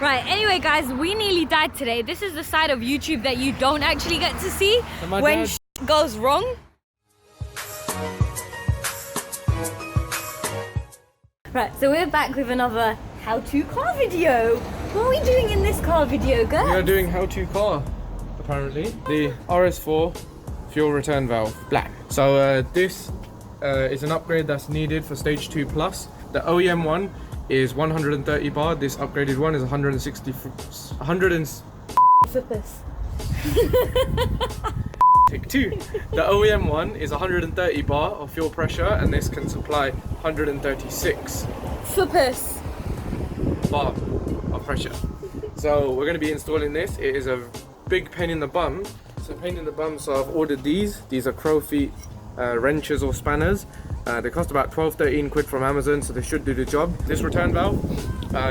Right, anyway guys, we nearly died today. This is the side of YouTube that you don't actually get to see when shit goes wrong. Right, so we're back with another how-to car video. What are we doing in this car video, guys? We are doing how-to car, apparently. The RS4 Fuel Return Valve, black. So this is an upgrade that's needed for stage 2 plus. The OEM one is 130 bar. This upgraded one is 160. Flippers. Take 2. The OEM one is 130 bar of fuel pressure, and this can supply 136 Flippers. bar of pressure. So we're going to be installing this. It is a big pain in the bum. It's a pain in the bum, so I've ordered these. These are crow feet wrenches or spanners. They cost about 12-13 quid from Amazon, so they should do the job. This return valve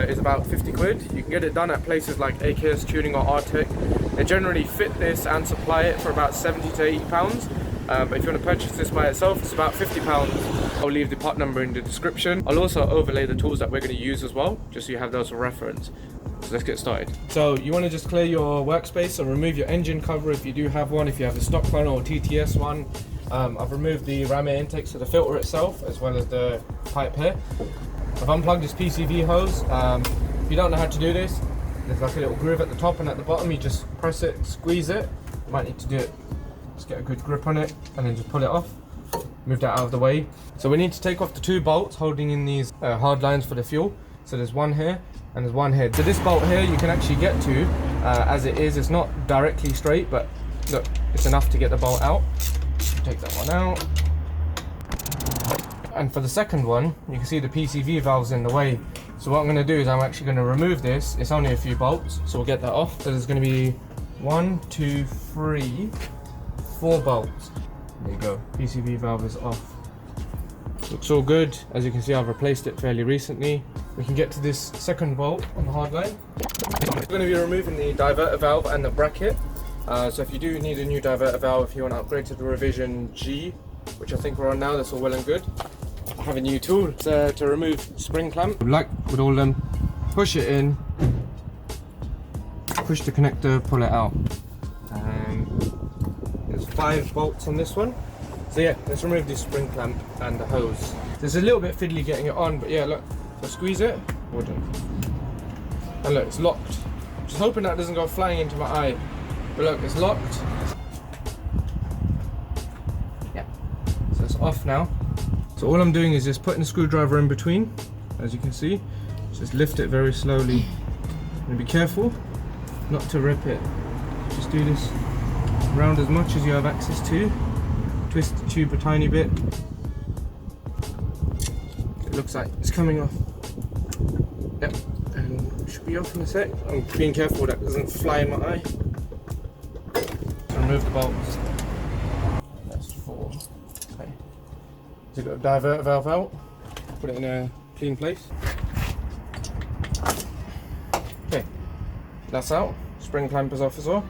is about 50 quid. You can get it done at places like AKS Tuning or Arctic. They generally fit this and supply it for about 70 to 80 pounds. But if you want to purchase this by itself, it's about 50 pounds. I'll leave the part number in the description. I'll also overlay the tools that we're going to use as well, just so you have those for reference. So let's get started. So you want to just clear your workspace and remove your engine cover if you do have one, if you have a stock one or TTS one. I've removed the ram air intake, so the filter itself, as well as the pipe here. I've unplugged this PCV hose. If you don't know how to do this, there's like a little groove at the top and at the bottom. You just press it, squeeze it. You might need to do it, just get a good grip on it, and then just pull it off. Move that out of the way. So we need to take off the 2 bolts holding in these hard lines for the fuel. So there's one here and there's one here. So this bolt here you can actually get to as it is. It's not directly straight, but look, it's enough to get the bolt out. Take that one out. And for the second one, you can see the PCV valve's in the way. So what I'm going to do is I'm actually going to remove this. It's only a few bolts, so we'll get that off. So there's going to be 1, 2, 3, 4 bolts. There you go, PCV valve is off. Looks all good. As you can see, I've replaced it fairly recently. We can get to this second bolt on the hard line. We're going to be removing the diverter valve and the bracket. So if you do need a new diverter valve, if you want to upgrade to the revision G, which I think we're on now, that's all well and good. I have a new tool to remove spring clamp. Like with all them, push it in, push the connector, pull it out. There's 5 bolts on this one. So yeah, let's remove this spring clamp and the hose. There's a little bit fiddly getting it on, but yeah, look, if I squeeze it, wouldn't. And look, it's locked. Just hoping that doesn't go flying into my eye. But look, it's locked. Yeah. So it's off now. So all I'm doing is just putting the screwdriver in between, as you can see. Just lift it very slowly. And be careful not to rip it. Just do this around as much as you have access to. Twist the tube a tiny bit. It looks like it's coming off. Yep, and it should be off in a sec. I'm being careful that doesn't fly in my eye. Remove the bolts. That's 4. Okay. So you've got a diverter valve out. Put it in a clean place. Okay, that's out. Spring clamp is off as well.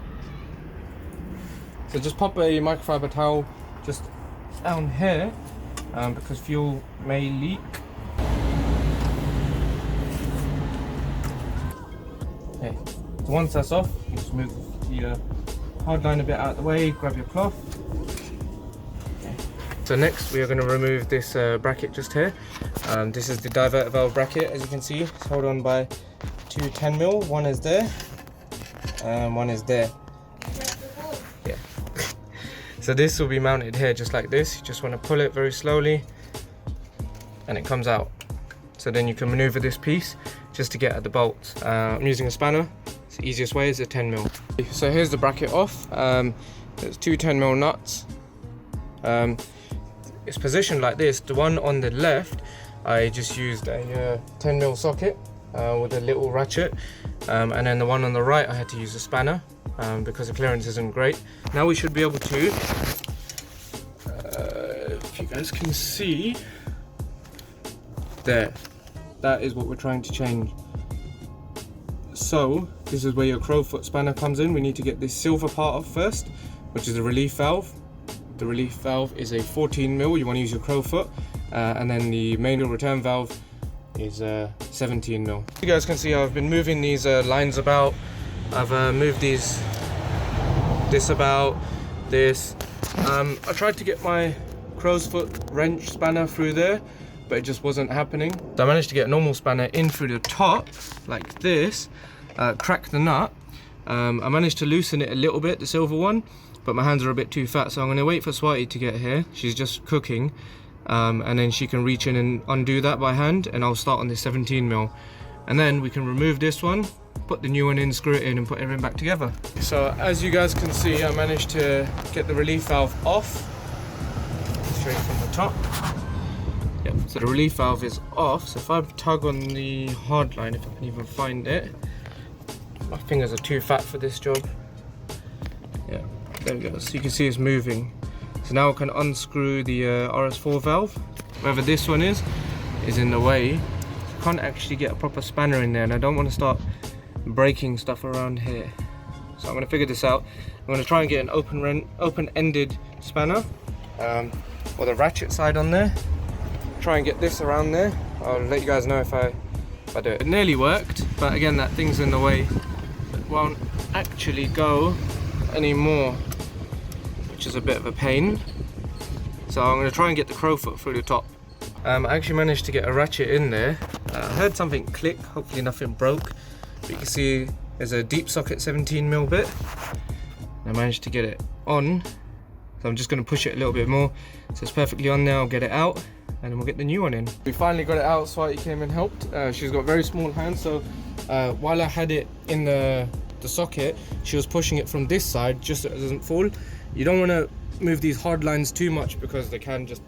So just pop a microfiber towel just down here because fuel may leak. Okay, so once that's off, you just move the hard line a bit out of the way, grab your cloth. Okay. So next we are going to remove this bracket just here. This is the diverter valve bracket, as you can see. It's held on by 2 10mm. One is there and one is there. Yeah. So this will be mounted here just like this. You just want to pull it very slowly and it comes out. So then you can maneuver this piece just to get at the bolts. I'm using a spanner. It's the easiest way is a 10mm. So here's the bracket off. There's 2 10mm nuts. It's positioned like this. The one on the left, I just used a 10mm socket with a little ratchet. And then the one on the right, I had to use a spanner because the clearance isn't great. Now we should be able to, if you guys can see, there. That is what we're trying to change. So this is where your crowfoot spanner comes in. We need to get this silver part off first, which is the relief valve. The relief valve is a 14mm. You want to use your crowfoot, and then the manual return valve is 17mm. You guys can see I've been moving these lines about. I've moved this about, this. I tried to get my crow's foot wrench spanner through there, but it just wasn't happening. So I managed to get a normal spanner in through the top, like this, crack the nut. I managed to loosen it a little bit, the silver one, but my hands are a bit too fat, so I'm gonna wait for Swati to get here. She's just cooking, and then she can reach in and undo that by hand, and I'll start on this 17mm. And then we can remove this one, put the new one in, screw it in, and put everything back together. So as you guys can see, I managed to get the relief valve off, straight from the top. Yep, so the relief valve is off. So if I tug on the hard line, if I can even find it. My fingers are too fat for this job. Yeah, there we go. So you can see it's moving. So now I can unscrew the RS4 valve. Wherever this one is in the way. I can't actually get a proper spanner in there, and I don't want to start breaking stuff around here. So I'm going to figure this out. I'm going to try and get an open-ended spanner, or the ratchet side on there. Try and get this around there. I'll let you guys know if I do it. It nearly worked, but again, that thing's in the way. It won't actually go anymore, which is a bit of a pain. So I'm going to try and get the crow foot through the top. I actually managed to get a ratchet in there. I heard something click, hopefully nothing broke. But you can see there's a deep socket 17mm bit. I managed to get it on. So I'm just going to push it a little bit more. So it's perfectly on now, I'll get it out, and then we'll get the new one in. We finally got it out. Swati came and helped. She's got very small hands, so while I had it in the socket, she was pushing it from this side just so it doesn't fall. You don't want to move these hard lines too much because they can just,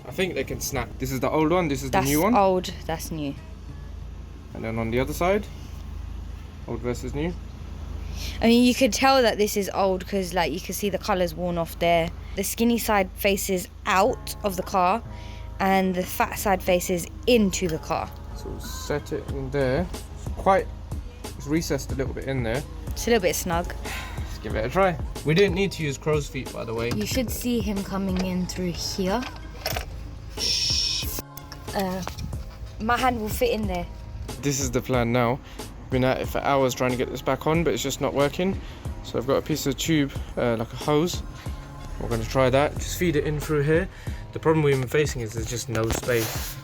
I think they can snap. This is the old one, this is the new one. That's old, that's new. And then on the other side, old versus new. I mean, you could tell that this is old because, like, you can see the colour's worn off there. The skinny side faces out of the car and the fat side faces into the car. So we'll set it in there. It's recessed a little bit in there. It's a little bit snug. Let's give it a try. We didn't need to use crow's feet, by the way. You should see him coming in through here. My hand will fit in there. This is the plan now. Been at it for hours trying to get this back on, but it's just not working. So I've got a piece of tube, like a hose. We're going to try that. Just feed it in through here. The problem we've been facing is there's just no space.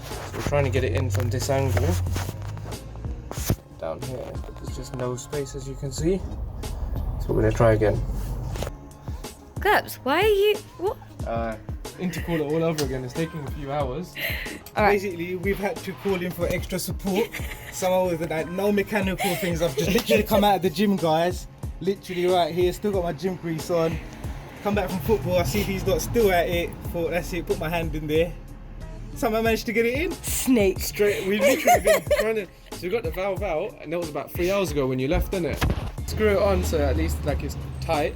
So we're trying to get it in from this angle. Down here, there's just no space, as you can see. So we're going to try again. Gurps, why are you... what? Intercooler all over again. It's taking a few hours. Alright. Basically, we've had to call in for extra support. Someone with like no mechanical things. I've just literally come out of the gym, guys. Literally right here, still got my gym grease on. Come back from football, I see these dots still at it. Thought that's it, put my hand in there. Somehow managed to get it in. Snake. Straight, we've literally been trying to... So we got the valve out, and that was about 3 hours ago when you left, didn't it? Screw it on so at least like it's tight,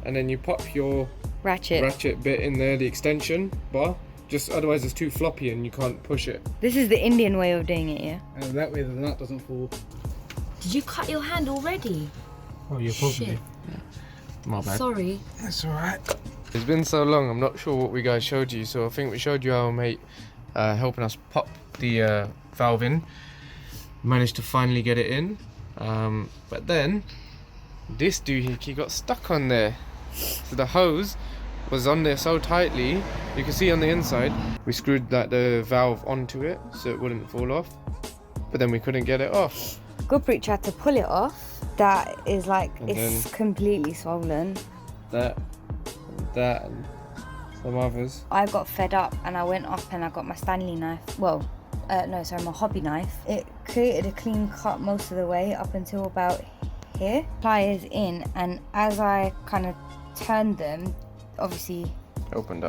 and then you pop your ratchet bit in there, the extension bar. Just otherwise it's too floppy and you can't push it. This is the Indian way of doing it, yeah? And that way the nut doesn't fall. Did you cut your hand already? Oh, you're probably... Shit. My bad. Sorry. That's alright. It's been so long, I'm not sure what we guys showed you. So I think we showed you our mate helping us pop the valve in. Managed to finally get it in. But then, this doohickey got stuck on there. So the hose was on there so tightly, you can see on the inside, we screwed the valve onto it so it wouldn't fall off, but then we couldn't get it off. Gurpreet tried to pull it off. That is like, And it's completely swollen. That, and some others. I got fed up and I went up and I got my Stanley knife. Well, no, sorry, my hobby knife. It created a clean cut most of the way up until about here. Pliers in, and as I kind of turned them, obviously It opened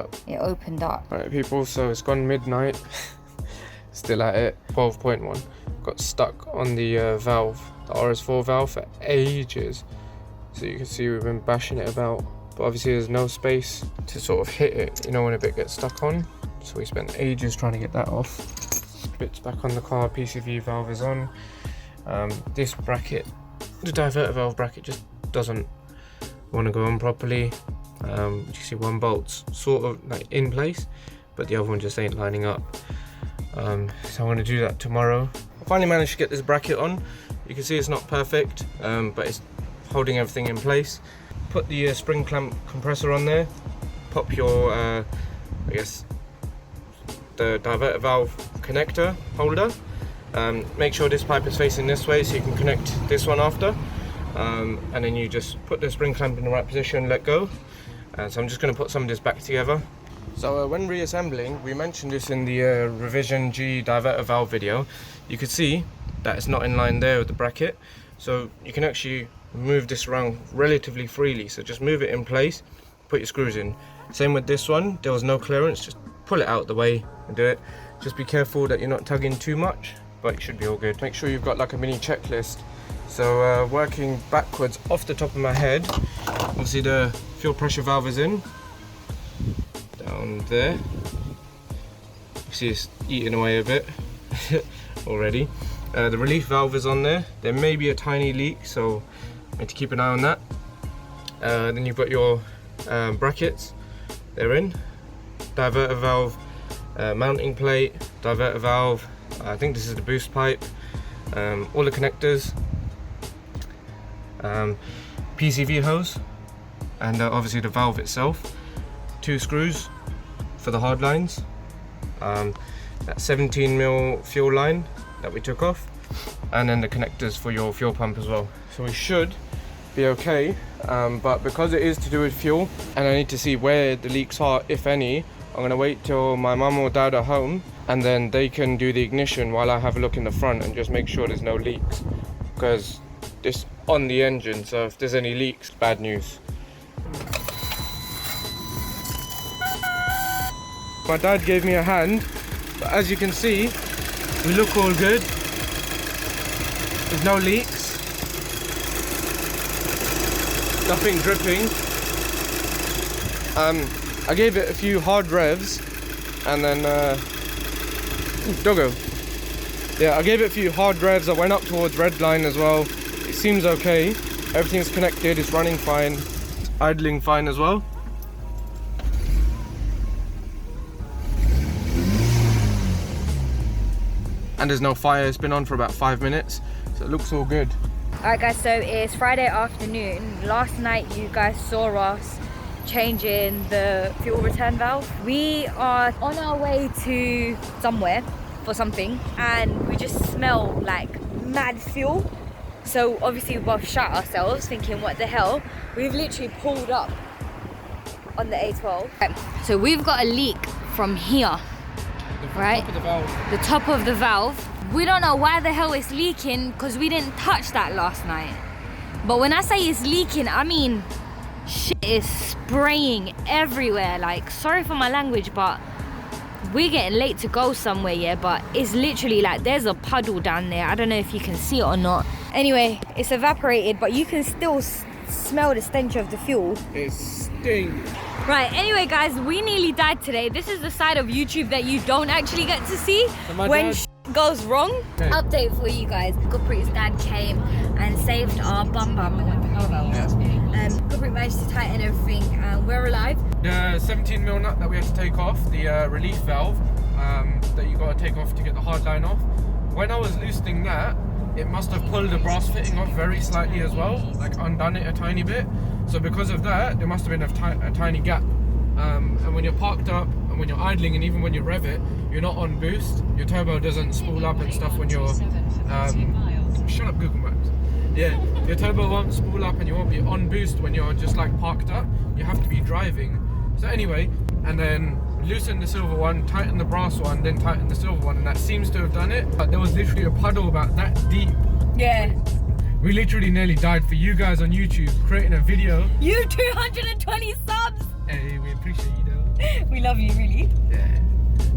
up. Alright people, so it's gone midnight. Still at it. 12.1. Got stuck on the valve, the RS4 valve, for ages. So you can see we've been bashing it about, but obviously there's no space to sort of hit it, you know, when a bit gets stuck on. So we spent ages trying to get that off. Bits back on the car, PCV valve is on. This bracket, the diverter valve bracket, just doesn't want to go on properly. You can see one bolt's sort of like in place, but the other one just ain't lining up. So I'm going to do that tomorrow. I finally managed to get this bracket on. You can see it's not perfect, but it's holding everything in place. Put the spring clamp compressor on there. Pop your, I guess, the diverter valve connector holder. Make sure this pipe is facing this way so you can connect this one after. And then you just put the spring clamp in the right position, let go. So I'm just going to put some of this back together. So when reassembling, we mentioned this in the Revision G diverter valve video. You could see that it's not in line there with the bracket. So you can actually move this around relatively freely. So just move it in place, put your screws in. Same with this one, there was no clearance, just pull it out the way and do it. Just be careful that you're not tugging too much, but it should be all good. Make sure you've got like a mini checklist. So working backwards off the top of my head, obviously the fuel pressure valve is in, down there. You see it's eating away a bit already. The relief valve is on there. There may be a tiny leak, so you need to keep an eye on that. Then you've got your brackets, they're in. Diverter valve, mounting plate, diverter valve, I think this is the boost pipe, all the connectors, PCV hose, and obviously the valve itself. 2 screws for the hard lines, that 17mm fuel line that we took off, and then the connectors for your fuel pump as well. So we should be okay, but because it is to do with fuel and I need to see where the leaks are, if any, I'm going to wait till my mum or dad are home and then they can do the ignition while I have a look in the front and just make sure there's no leaks, because this on the engine, so if there's any leaks, bad news. My dad gave me a hand, but as you can see, we look all good. There's no leaks. Nothing dripping. I gave it a few hard revs and then doggo. Yeah, I gave it a few hard revs. I went up towards red line as well. It seems okay. Everything's connected, it's running fine, it's idling fine as well. And there's no fire. It's been on for about 5 minutes, so it looks all good. Alright guys, so it's Friday afternoon. Last night you guys saw us changing the fuel return valve. We are on our way to somewhere for something and we just smell like mad fuel. So obviously we both shot ourselves thinking what the hell. We've literally pulled up on the A12. Okay, so we've got a leak from here, right? The top of the valve. We don't know why the hell it's leaking because we didn't touch that last night. But when I say it's leaking, I mean shit is spraying everywhere. Like, sorry for my language, but we're getting late to go somewhere, yeah, but it's literally like there's a puddle down there. I don't know if you can see it or not. Anyway, it's evaporated, but you can still smell the stench of the fuel. It stinks. Right, anyway guys, we nearly died today. This is the side of YouTube that you don't actually get to see when goes wrong. Okay. Update for you guys. Gurpreet's dad came and saved our bum. Gurpreet managed to tighten everything and we're alive. The 17mm nut that we had to take off, the relief valve that you got to take off to get the hard line off. When I was loosening that, it must have pulled the brass fitting off very slightly as well, like undone it a tiny bit. So because of that, there must have been a tiny gap. And when you're parked up and when you're idling and even when you rev it, you're not on boost. Your turbo doesn't spool up and stuff when you're shut up Google Maps. Yeah, your turbo won't spool up and you won't be on boost when you're just like parked up. You have to be driving. So anyway, and then loosen the silver one, tighten the brass one, then tighten the silver one, and that seems to have done it. But there was literally a puddle about that deep. Yeah. We literally nearly died for you guys on YouTube creating a video. You 220 subs! Hey, we appreciate you though. We love you, really. Yeah.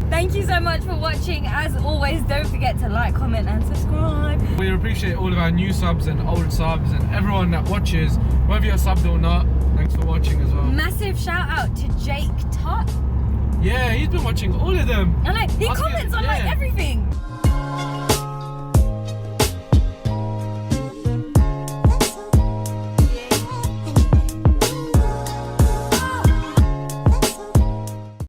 Thank you so much for watching. As always, don't forget to like, comment and subscribe. We appreciate all of our new subs and old subs and everyone that watches, whether you're subbed or not. Thanks for watching as well. Massive shout out to Jake Tutt. Yeah, he's been watching all of them. I know, he comments on like